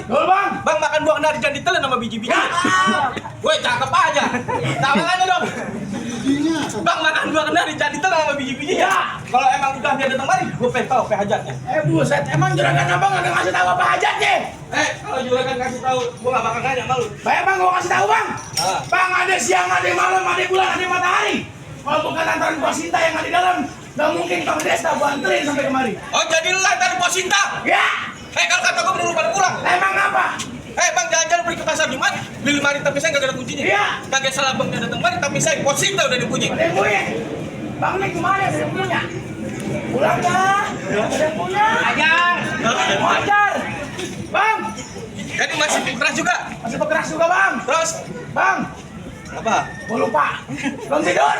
Betul bang. Bang makan buah kenari jangan ditelan sama biji-biji. Gue cakep aja. Tangannya dong. Bang makan buah kenari jangan ditelan sama biji-biji ya. Kalau emang udah dia datang mari, gue pengen tahu apa hajatnya. Buset, emang juragan abang gak ngasih tahu apa hajatnya? Kalau juragan kasih tahu, gue gak bakal nanya malu. Baik bang, gua kasih tahu bang. Ah. Bang ada siang, ada malam, ada bulan, ada matahari. Kalau bukan antaran Bos Sinta yang ada di dalam, gak mungkin Bang Desta gua anterin sampai kemari. Oh jadi lu dari Bos Sinta? Ya. Kalau kata gue belum pada pulang. Emang apa? Bang jalan-jalan pergi ke pasar Jumat, beli lemari tapi saya gak ada kuncinya. Iya. Kagak salah bang dia datang mari tapi saya Bos Sinta udah dikunci. Ada yang punya. Bang ini kemana? Ada yang punya. Pulang dah. Ada yang punya. Ajar. Ajar. Bang. Jadi masih keras juga. Masih berkeras juga bang. Terus, Bang. apa? Gua lupa. Belum tidur.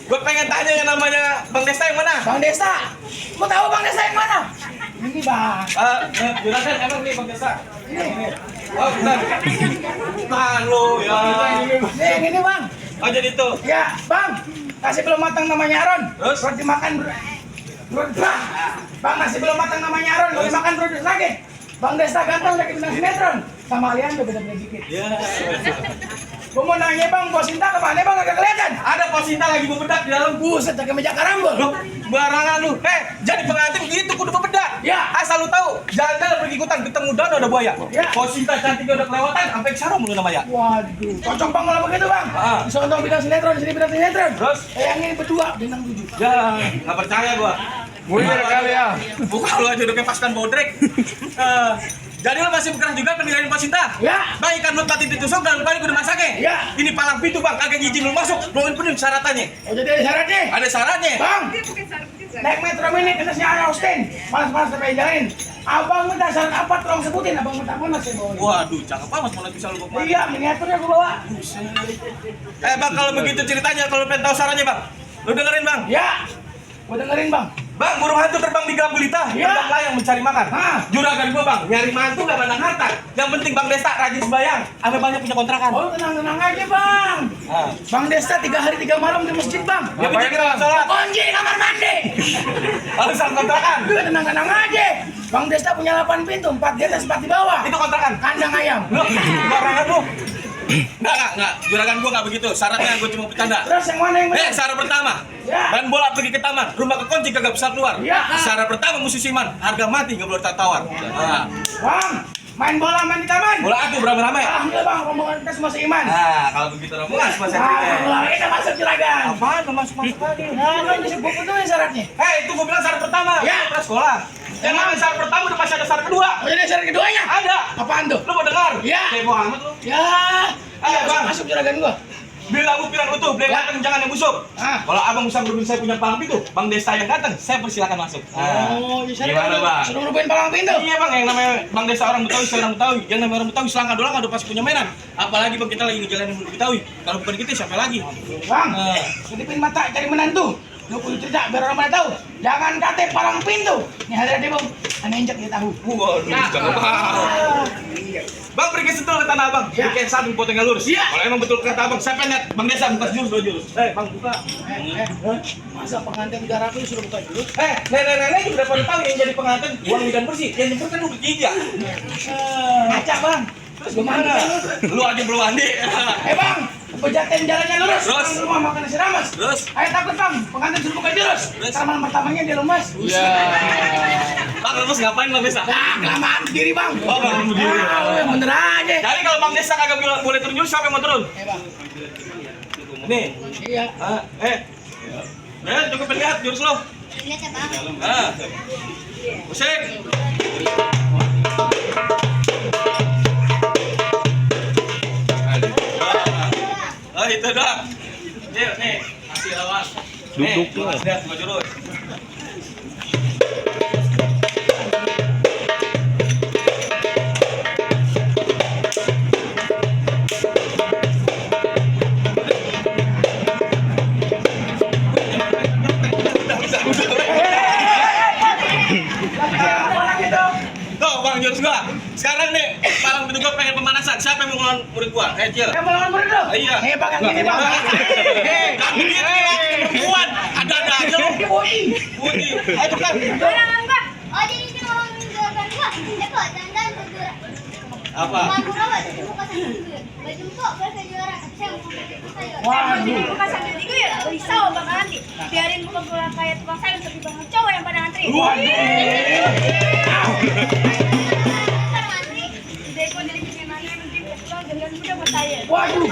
Gue pengen tanya yang namanya Bang Desta yang mana? Bang Desta. Mau tahu Bang Desta yang mana? Ini bang. Juragan emang nih Bang Desta. Ini. Oh benar. Malu ya. Ini bang. Oh jadi itu. Ya bang. Kasih belum matang namanya Aron. Terus? Terus dimakan bang. Bang nasi belum matang namanya Aron. Kalau dimakan terus sakit. Bang Desta ganteng lagi bintang sinetron. Sama kalian udah beda-beda dikit. Ya. Gua mau nanya bang, Bos Sinta kemana bang? Agak kelihatan. Ada Bos Sinta lagi bebedak di dalam. Buset, pakai meja karambol. Loh, barangan lu. Jadi pengantin gitu kudu bebedak. Ya. Asal lu tahu, jalan-jalan pergi ikutan ketemu danau ada buaya. Ya. Bos Sinta cantiknya udah kelewatan sampai ke sarung lu namanya. Waduh, cocok bang kalau begitu bang. Ah. Bisa nonton bintang sinetron, sini bintang sinetron. Terus? Yang ini berdua bintang 7. Ya, nggak percaya gua. Mulai kali ya. Bukan lu aja udah kayak pasukan bodrek. Jadi lu masih berkeras juga peninggalin Bos Sinta? Ya. Bang ikan lu pati ditusuk dan lupa gue udah masaknya. Ya. Ini palang pintu bang, kagak izin lu masuk. Lu penuh syaratannya. Oh jadi ada syaratnya? Ada syaratnya. Bang, naik metro mini ke atasnya Austin. Panas-panas sampai jalanin. Abang minta syarat apa? Tolong sebutin. Abang minta mana saya bawa? Waduh, cakep banget malah bisa lu bawa. Iya, miniaturnya gua bawa. Bang kalau begitu ceritanya, kalau pengen tahu sarannya bang, lu dengerin bang. Ya, gua dengerin bang. Bang, burung hantu terbang di Gang Gulita, Ya. terbang layang mencari makan. Hah. Juragan gua bang, nyari mantu gak mandang harta. Yang penting Bang Desta rajin sembayang, sampai banyak punya kontrakan. Oh tenang-tenang aja bang. Ah. Bang Desta 3 hari 3 malam di masjid bang. Ya penting kita sholat. Kunci kamar mandi. Alasan kontrakan. Udah tenang-tenang aja. Bang Desta punya 8 pintu, 4 di atas, 4 di bawah. Itu kontrakan. Kandang ayam. Lu, barangan lu. Enggak. Juragan gua nggak begitu. Syaratnya gua cuma bercanda. Terus yang mana yang benar? Syarat pertama. Ya. Main bola pergi ke taman, rumah kekunci kagak bisa keluar. Ya. Syarat pertama musiman, harga mati nggak boleh tawar. Nah, Bang, main bola main di taman. bola atuh beramai-ramai. Alhamdulillah bang, rombongan kita semua seiman. Nah, kalau begitu rombongan semua saya Alhamdulillah, kita masuk juragan. Apaan lu masuk lagi? Nah, kan bisa buku tuh yang syaratnya. Itu gua bilang syarat pertama. Ya. Kita sekolah. Yang mana syarat pertama udah pasti ada syarat kedua. Oh jadi syarat keduanya? Ada. Apaan tuh? Lu mau dengar? Ya. Kepo amat lu. Ya. Ayo, Bang. Masuk juragan gua. Bila aku bilang utuh, beli ganteng jangan yang busuk. Kalau abang bisa berubah saya punya palang pintu, Bang Desta yang ganteng, saya persilakan masuk. Oh, bisa Gimana, Bang? Suruh ngerubahin palang pintu. Iya bang, yang namanya Bang Desta orang Betawi, saya orang Betawi. Yang namanya orang Betawi selangkah doang udah pasti punya mainan. Apalagi bang kita lagi ngejalanin mulut Betawi. Kalau bukan kita siapa lagi? Bang, kedipin mata cari menantu. Lu kudu cerita biar orang mana tahu. Jangan kate palang pintu. Nih hadiah bang, aneh injak dia tahu. Waduh, jangan bang. Bang pergi sentul ke tanah abang, Ya. bikin samping potongnya lurus. Ya. Kalau emang betul kata abang, saya pengen lihat Bang Desta buka jurus 2 jurus. Bang buka. Masa pengantin 300 suruh buka dulu? Nenek-nenek juga udah pada tahu yang jadi pengantin wangi dan bersih. Yang nyebut kan udah 3. Acak bang. Terus gimana? Lu aja belum mandi. Bang, pejaten jalannya lurus. Terus? Pulang rumah makan nasi rames. Terus? Ayo takut bang, pengantin suruh buka jurus. Terus? Karena pertamanya dia lemas. Bang terus ngapain Bang Desta? Nah, kelamaan berdiri bang. Oh, kelamaan berdiri. Yang bener aja. Jadi kalau Bang Desta kagak boleh turun jurus, siapa yang mau turun? Bang. Nih. Iya. Cukup lihat jurus lo. Lihat ya bang. Musik. Oh itu dong. Nih, kasih lawan. Duduk tuh. Lihat 2 jurus. Tuh Bang jurus gua. Sekarang nih, palang pintu gua pengen pemanasan. Siapa yang mau ngelawan murid gua? Cil. Yang mau lawan murid lo? Iya. Bang, yang gini bang. Jangan begitu ya, perempuan. Ada aja lu. Bodi. Putih. Ayo cepetan. Orang bang. Oh jadi dia ngomongin juragan gua. Apa? Waduh. Bukan sambil diguyur, risau bakal nanti. Biarin bukan pulang kayak tukang sayur tapi banget cowok yang pada antri. Deko dari bikin nanya nanti pulang dengan mudah buat saya. Waduh.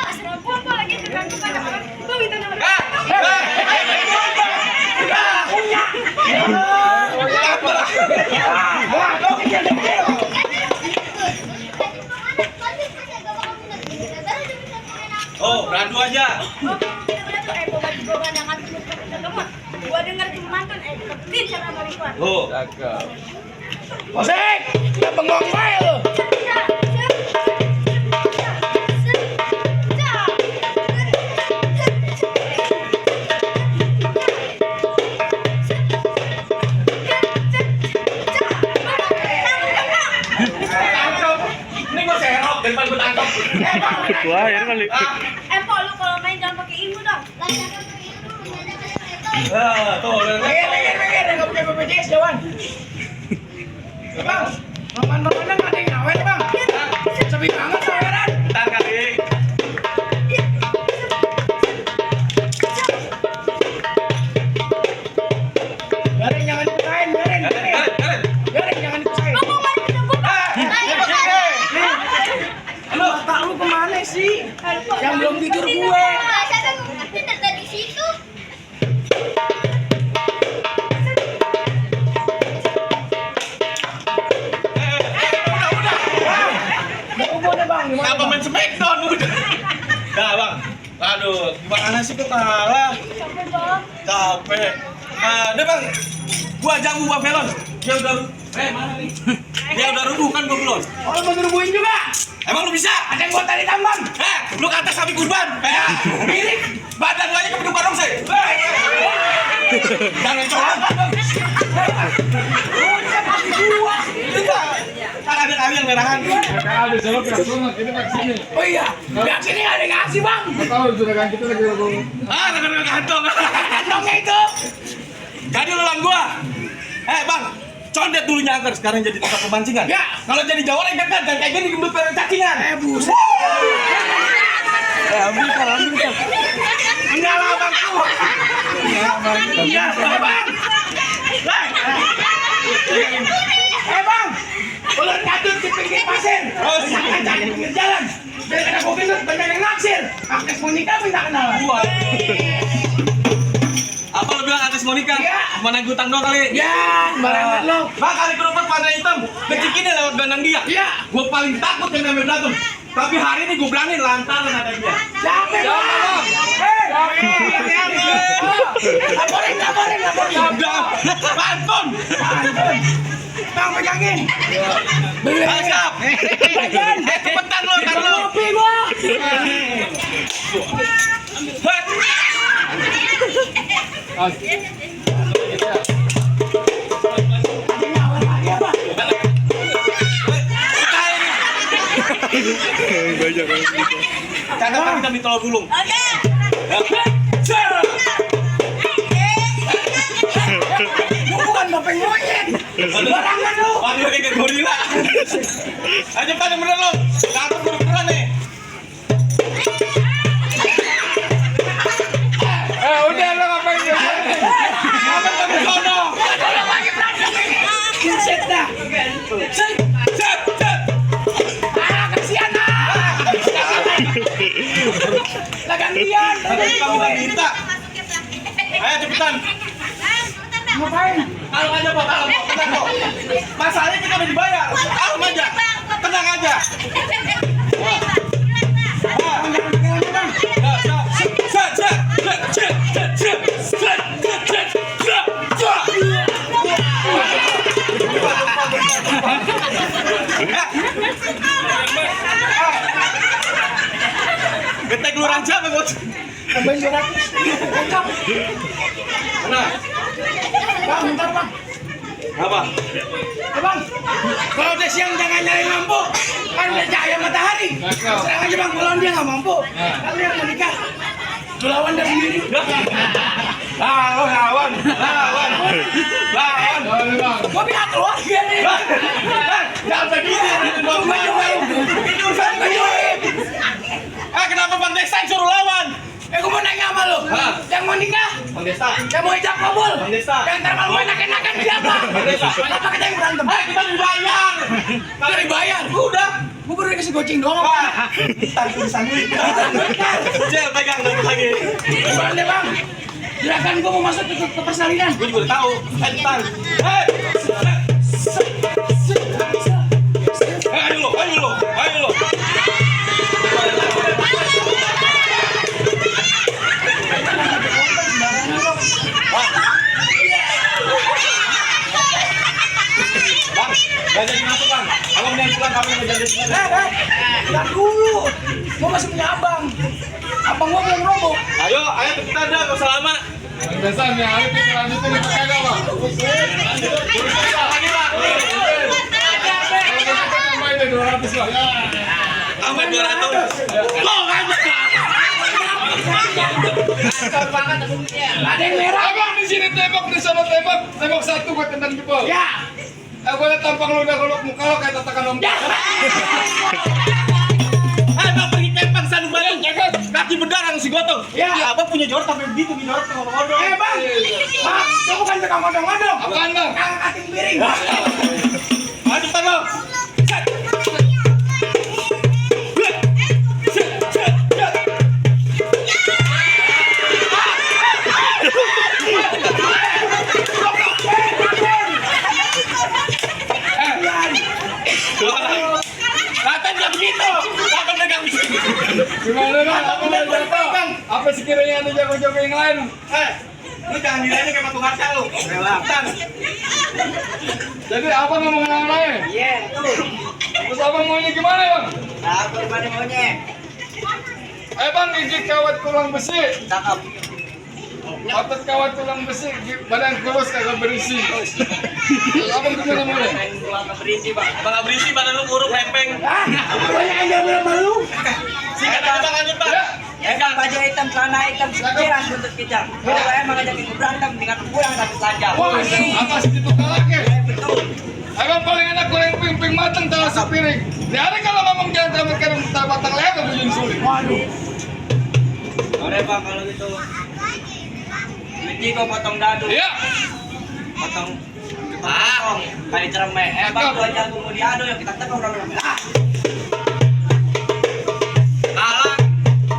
Asal apa lagi tukang-tukang orang. Kau minta nomor. Oh, beradu aja. Gua dengar cuma nonton, kepin sama Marikuan. Oh. Osek, kita bengong wae lu. Ini gua serok daripada gua tangkap. Wah, ini kali. Empok lu kalau main jangan pakai ilmu dong. Tuh, Mikir, enggak punya BPJS jawan. Bang, maman-maman ada yang ngawet, Bang. Sepi banget tuh, heran. bentar kali. Garing jangan dipisahin, garing. Garing jangan dipisahin. Lu otak lu kemana sih? Yang belum tidur gue. Dari situ. Udah udah Bang, gimana? Apa Bang? main Smackdown udah. Dah, Bang. Aduh, gimana sih kok kalah? Capek bang. Capek. Udah, Bang. Gua ajak gua Velon. Dia udah mana nih? Dia udah rubuh kan gua belum. Oh, lu mau ngerubuhin juga? Emang lu bisa? Ada yang buat tadi tambang. Lu kata sapi kurban. Miring. Badan lu aja ke gedung barong sih. Jangan coba. Kan ada kali yang merahan. Ada jalan ke sana, kita ke sini. Oh iya, yang sini nggak ada yang ngasih Bang. Tahu sudah kan kita lagi ngomong. Rekan-rekan kantong. Kantongnya itu. Jadi lu lawan gua. Bang, condet dulu nyangker sekarang jadi tempat pemancingan. Ya. Kalau jadi jawara yang dan kayak gini gendut pada cacingan. Buset. Ambil kan. Enggak lah Bang. Iya, Bang. Bang. Ulun kadut di pinggir pasir. Jangan cari di pinggir jalan. Biar kena gua gendut, banyak yang naksir. Akses Monika minta kenalan. Apa lu bilang artis Monika? Iya. Mana gutang doang kali? Ya, sembarangan lo. Bang kali kerupuk warna hitam, kecikinnya lewat gandang dia. Iya. Gua paling takut yang namanya berantem. Tapi hari ini gua berani lantaran ada dia. Capek Bang. Laporin. Udah, pantun. Bang pegangin. Siap. Cepetan lo, ntar lo. Kopi gua. Banyak kan. Catat kita di tolol gulung. Oke. Bukan topeng monyet. Barangan lu. Waduh, ini kayak gorila. Ayo cepetan yang bener lo. Catat gua beneran nih. Udah lo ngapain ya? Apa kamu sono? Buset dah. Set. Kasihan lah gantian. Tadi kamu udah minta. Ayo cepetan. Ngapain? Kalem aja Pak, kalem Pak, tenang kok. Masalahnya kita udah dibayar. Kalem aja. Tenang aja. Getek lu raja apa bos? Tambahin 200. Lengkap. Nah, Bang, bentar Bang. apa? Bang, kalau udah siang jangan nyari lampu. Kan udah cahaya matahari. Serang aja Bang, kalau dia nggak mampu. Kan dia mau nikah. Lu lawan dia sendiri. Lawan. Gua bilang keluar gini. Jangan begini. Ini urusan gue. Kenapa Bang Desa yang suruh lawan? Gua mau nanya sama lu. Hah? Yang mau nikah? Bang Desa. Yang mau ijab kabul? Bang Desa. Yang ntar malu enak-enakan siapa? Bang Desa. Kenapa kita yang berantem? Kita dibayar. Kita dibayar. Udah. Gua baru dikasih goceng doang apa? Ntar tulisan duit. Cel, pegang dapat lagi. Gimana deh bang? Gerakan gua mau masuk ke persalinan. Gue juga udah tahu. Ntar. Ayo lo. Bang, gak jadi masuk bang. Abang yang pulang, kami yang jadi sini. Lihat dulu. Gua masih punya abang. Abang gua belum roboh. Ayo kita ada, gak usah lama. Biasanya hari kita lanjutin di kagak Pak. Lagi bang. Kalau kita tambahin deh 200 lah. Tambah 200. Lo kan? Ada yang merah. Abang di sini tembak, di sana tembak satu gua tendang jempol. Ya. Gua liat tampang lu udah golok muka lo kayak tatakan om. Bang pergi tembak sanu batu. Kaki berdarah si gotong. Ya. Abang punya jorok sampai begitu, jorok ngomong-ngomong. Bang. Bang, gua bukan tukang odong-odong. Apaan bang? Kang kating piring. Aduh, tano. Latan dia begitu. Abang pegang di sini. Gimana bang? Apa yang jatuh? Apa sekiranya ada jago-jago yang lain? Lu jangan nilainya kayak batu harca lu. Kelatan. Jadi abang ngomong yang lain? Iya, tuh. Terus abang maunya gimana bang? Nah, aku gimana maunya? Bang gigi kawat tulang besi. Cakep. Otot kawat tulang besi, badan kurus kagak berisi. Terus abang gimana maunya? Main pulang ke berisi, Bang. Abang nggak berisi, badan lu kurung lempeng. Banyak yang jalan malu. Sikat aja bang, lanjut bang. Bang, baju hitam, celana hitam, sekiran buntut kicap. Kalau emang ngajakin gue berantem, tinggal pulang satu telanjang. Apa segitu galaknya? Betul. Abang paling enak goreng pimping mateng tahu sepiring. Di hari kalau ngomong jangan sampai kadang batang leher aku jadi sulit. Waduh. Oke, Bang, kalau gitu. Biji kok potong dadu. Iya. Potong. Kali cermek. Bang, dua jago mau diadu yang kita tekan orang orang. Kalah.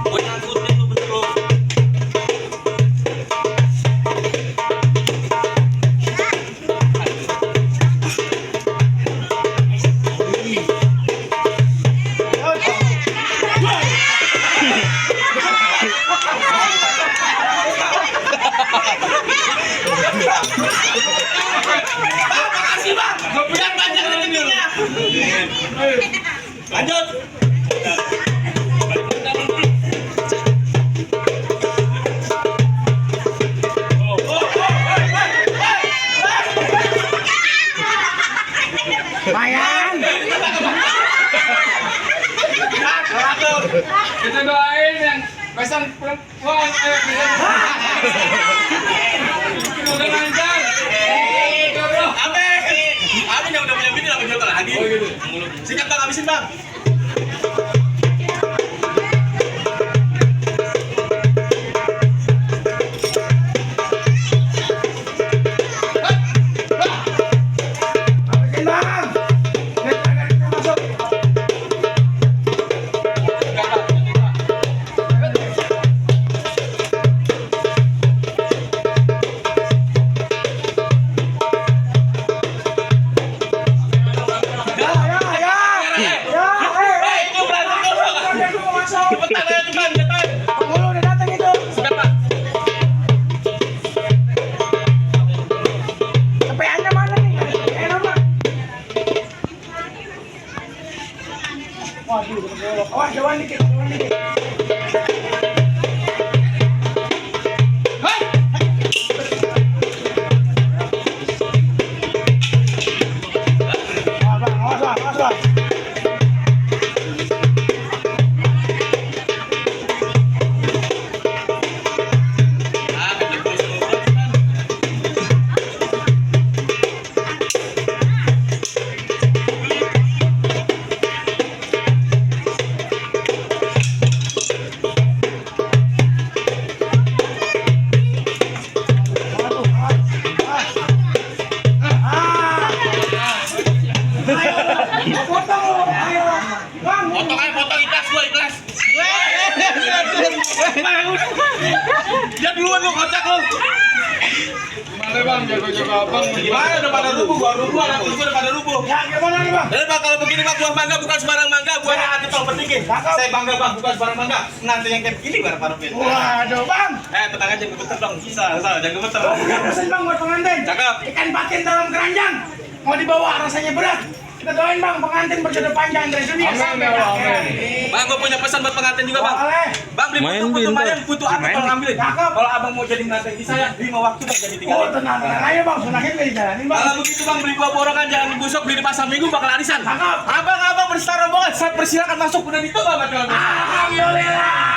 Gue nyangkutin lu betul. Makasih bang. Biar banyak rezekinya. Lanjut. Mayan. Kita doain yang pesan perempuan udah lancar. Amin yang udah punya bini lama jual lagi. Oh gitu. Sikat bang, habisin bang. Habisin bang. Kita masuk. Ya. Itu berantem dulu. Aku mau masuk. Cepetan aja cepetan, cepetan. Penghulu udah datang itu. Sikat bang. Tepeannya mana nih? Enak bang. Waduh, awas jauhan dikit, jauhan dikit. Awas bang, awas bang. Dia duluan lu kocak lu. Gimana bang, jago-jago abang. Gimana udah pada rubuh, gua rubuh, anak gua udah pada rubuh. Ya gimana nih bang? Dan bang kalau begini bang, buah mangga bukan sembarang mangga, buahnya hati tol pentingin. Saya bangga bang, bukan sembarang mangga. Nanti yang kayak begini baru paruh pin. Waduh bang. Tenang aja, gemeter dong. Bisa, jangan gemeter. Pesan bang buat pengantin. Cakep. Ikan patin dalam keranjang. Mau dibawa rasanya berat. Kita doain bang pengantin berjodoh panjang dari dunia Amin, sampai ya Allah, akhir. amin. Bang, gua punya pesan buat pengantin juga bang. Boleh. Bang beli putu lumayan, putu apa tolong ambilin. Cakep. Kalau abang mau jadi menantu istri saya, 5 waktu bang jadi 3 Oh hari. tenang. Ayo bang, sunahnya beli jalanin bang. Kalau begitu bang beli buah borongan jangan digusok, beli di pasar minggu bakal arisan. Cakep. Abang-abang bersetara rombongan, saya persilakan masuk udah ditunggu sama tuan. Alhamdulillah.